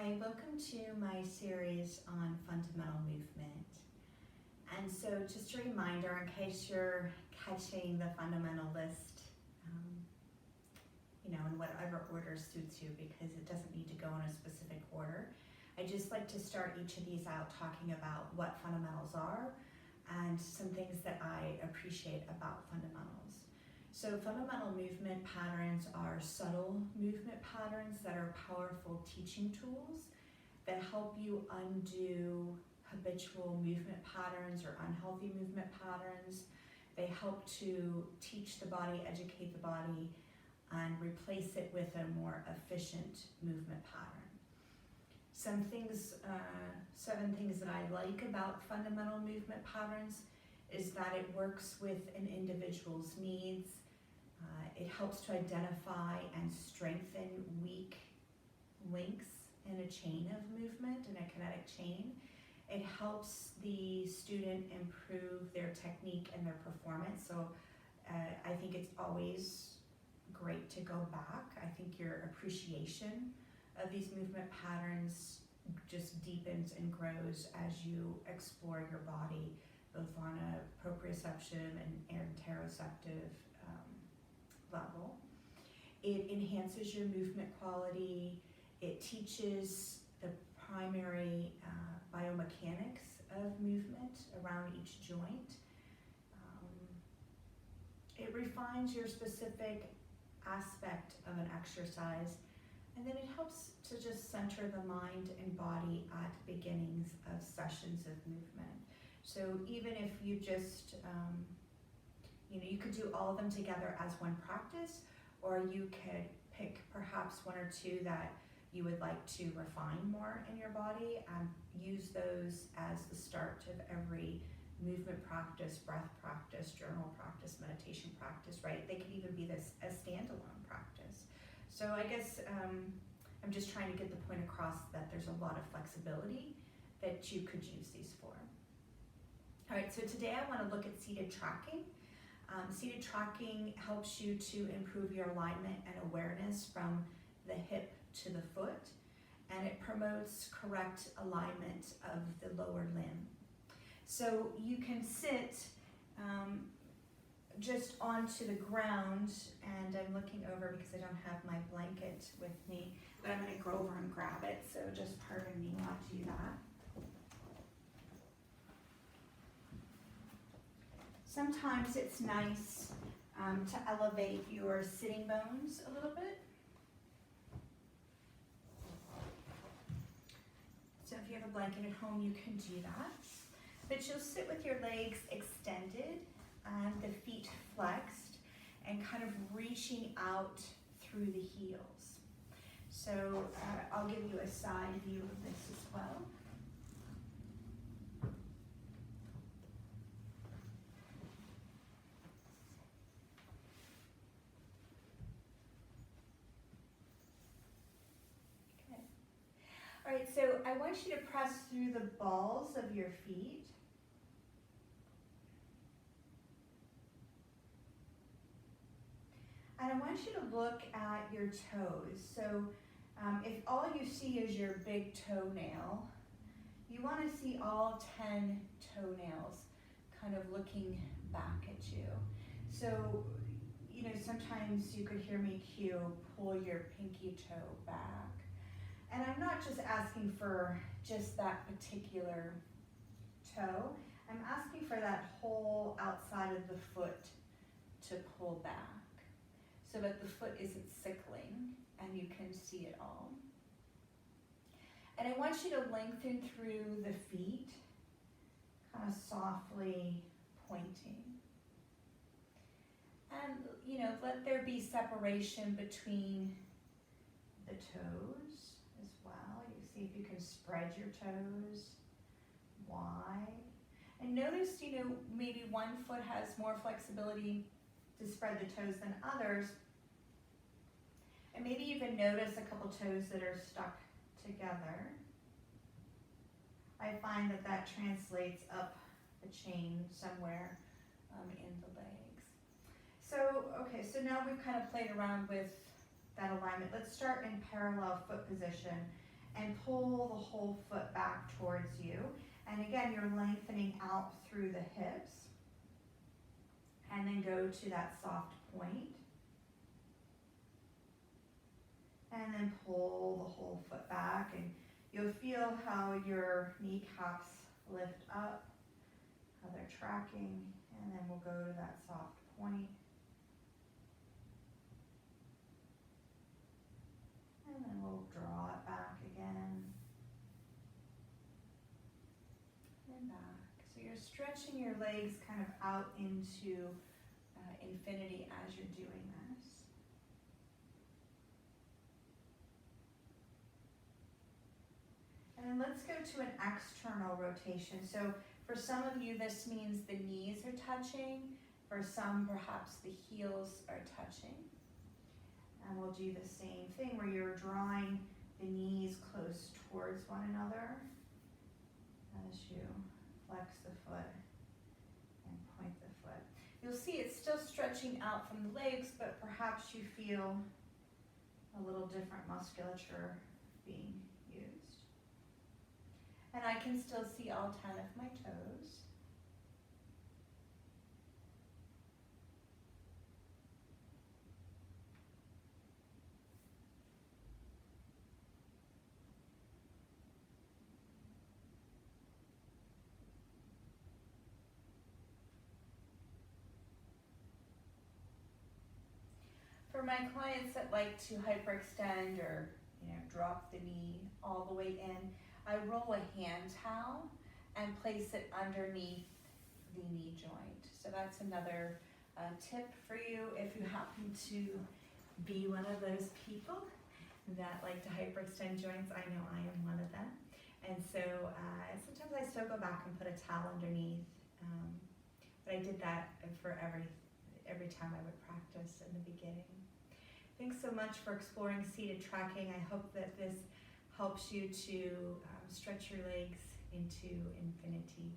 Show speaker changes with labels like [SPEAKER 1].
[SPEAKER 1] Hi, welcome to my series on fundamental movement. And so just a reminder, in case you're catching the fundamental list, in whatever order suits you, because it doesn't need to go in a specific order. I just like to start each of these out talking about what fundamentals are and some things that I appreciate about fundamentals. So fundamental movement patterns are subtle movement patterns that are powerful teaching tools that help you undo habitual movement patterns or unhealthy movement patterns. They help to teach the body, educate the body, and replace it with a more efficient movement pattern. Seven things that I like about fundamental movement patterns is that it works with an individual's needs. It helps to identify and strengthen weak links in a chain of movement, in a kinetic chain. It helps the student improve their technique and their performance. So I think it's always great to go back. I think your appreciation of these movement patterns just deepens and grows as you explore your body, both on a proprioception and interoceptive level. It enhances your movement quality. It teaches the primary biomechanics of movement around each joint. It refines your specific aspect of an exercise, and then it helps to just center the mind and body at beginnings of sessions of movement. So even if you just, you could do all of them together as one practice, or you could pick perhaps one or two that you would like to refine more in your body and use those as the start of every movement practice, breath practice, journal practice, meditation practice, right? They could even be a standalone practice. So I guess I'm just trying to get the point across that there's a lot of flexibility that you could use these for. All right, so today I want to look at seated tracking. Seated tracking helps you to improve your alignment and awareness from the hip to the foot, and it promotes correct alignment of the lower limb. So you can sit just onto the ground, and I'm looking over because I don't have my blanket with me, but I'm going to go over and grab it, so just pardon me while I do that. Sometimes it's nice to elevate your sitting bones a little bit. So if you have a blanket at home, you can do that. But you'll sit with your legs extended and the feet flexed and kind of reaching out through the heels. So I'll give you a side view of this as well. Okay. All right, so I want you to press through the balls of your feet. And I want you to look at your toes. So if all you see is your big toenail, you want to see all 10 toenails kind of looking back at you. So, sometimes you could hear me cue, pull your pinky toe back. And I'm not just asking for just that particular toe. I'm asking for that whole outside of the foot to pull back, so that the foot isn't sickling and you can see it all. And I want you to lengthen through the feet, kind of softly pointing. And, let there be separation between the toes as well. You see if you can spread your toes wide. And notice, maybe one foot has more flexibility to spread the toes than others. And maybe you can notice a couple toes that are stuck together. I find that translates up the chain somewhere in the legs. So now we've kind of played around with that alignment. Let's start in parallel foot position. and pull the whole foot back towards you. And again, you're lengthening out through the hips. And then go to that soft point. And then pull the whole foot back, and you'll feel how your kneecaps lift up, how they're tracking, and then we'll go to that soft point. And then we'll draw it back again. And back. So you're stretching your legs kind of out into infinity as you're doing this. And then let's go to an external rotation. So for some of you, this means the knees are touching. For some, perhaps the heels are touching. And we'll do the same thing where you're drawing the knees close towards one another as you flex the foot and point the foot. You'll see it's still stretching out from the legs, but perhaps you feel a little different musculature being used. And I can still see all 10 of my toes. For my clients that like to hyperextend or drop the knee all the way in, I roll a hand towel and place it underneath the knee joint. So that's another tip for you if you happen to be one of those people that like to hyperextend joints. I know I am one of them. And so sometimes I still go back and put a towel underneath, but I did that for every time I would practice in the beginning. Thanks so much for exploring seated tracking. I hope that this helps you to stretch your legs into infinity.